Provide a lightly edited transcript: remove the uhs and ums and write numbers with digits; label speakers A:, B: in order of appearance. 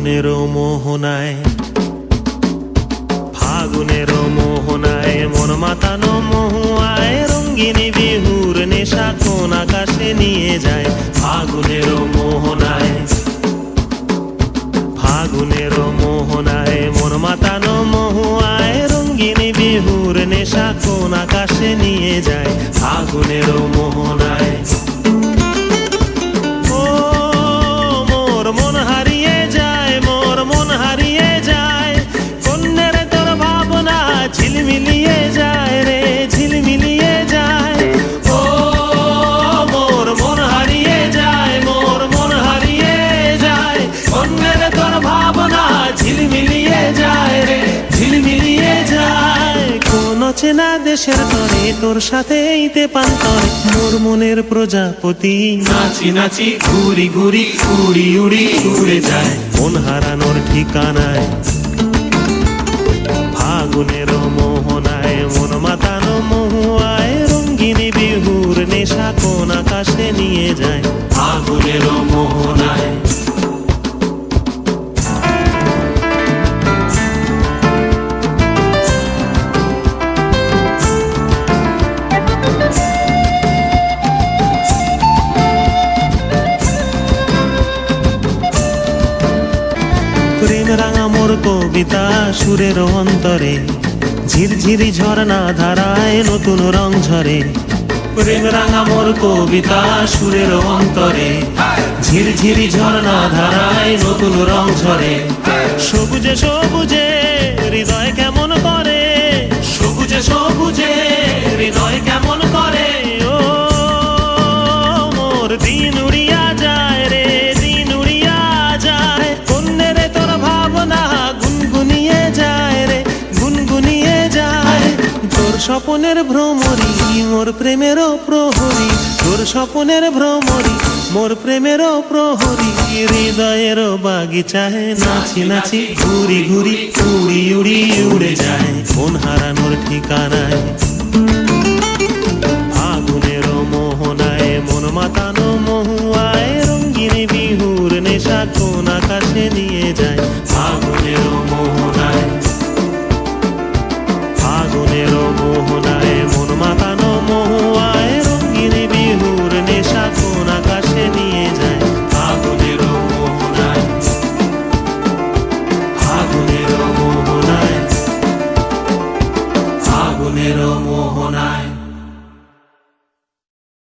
A: ফাগুনের মোহনায়, ফাগুনের মোহনায় মন মাতানো মহুয়ায় রঙ্গিনী বিহুর নেশা কোন আকাশে নিয়ে যায়। ফাগুনের মোহনায়, ফাগুনের মোহনায় মন মাতানো মহুয়ায় রঙ্গিনী বিহুর নেশা কোন আকাশে নিয়ে যায়। ফাগুনের মোহনায় ঝিলমিলিয়ে যায় রে, ঝিলমিলিয়ে যায়। ও মোর মন হারিয়ে যায়, মোর মন হারিয়ে যায়। অন্যের তোর ভাবনা ঝিলমিলিয়ে যায় রে, ঝিলমিলিয়ে যায়। কোন চেনা দেশের তরে তোর সাথে ইতে পান্তরে মোর মনের প্রজাপতি নাচি নাচি ঘুরি ঘুরি উড়ি উড়ি উড়ে যায় মন হারানোর ঠিকানায়। ফাগুনের মোহনায় মন মাতানো মহুয়ায় রঙ্গিনী বিহুর নেশা কোন আকাশে নিয়ে যায়। ফাগুনের মোহনায় প্রেম রাঙা মোর কবিতা সুরের অন্তরে ঝিরঝিরি ঝর্ণা ধারায় নতুন রং ঝরে। প্রেম রাঙা মোর কবিতা সুরের অন্তরে ঝিরঝিরি ঝর্ণা ধারায় নতুন রং ঝরে। সবুজে সবুজে হৃদয় কেমন করে, সবুজে সবুজে হৃদয় কেমন করে। ও মোর দিন উড়িয়া যায় রে, দিন উড়িয়া যায়। অন্যের তোর ভাবনা গুনগুনিয়ে যায় রে, গুনগুনিয়ে যায়। তোর স্বপনের ভ্রমরি মোর প্রেমেরও প্রহরী, তোর স্বপনের ভ্রমরি মোর প্রেমেরও প্রহরী। হৃদয়ের বাগিচায় নাচি নাচি ঘুরি ঘুরি উড়ি উড়ি উড়ে যায় মন হারানোর ঠিকানায়। ফাগুনের মোহনায় মন মাতানো মহুয়ায় রঙ্গিনী বিহুর নেশা কোন আকাশে নিয়ে যায়। ফাগুনের মোহনায়, ফাগুনের মোহনায় মন মাতানো মহুয়ায় রঙ্গিনী বিহুর নেশা কোন আকাশে নিয়ে যায়। ফাগুনের মোহনায়, ফাগুনের মোহনায়, ফাগুনের মোহনায়।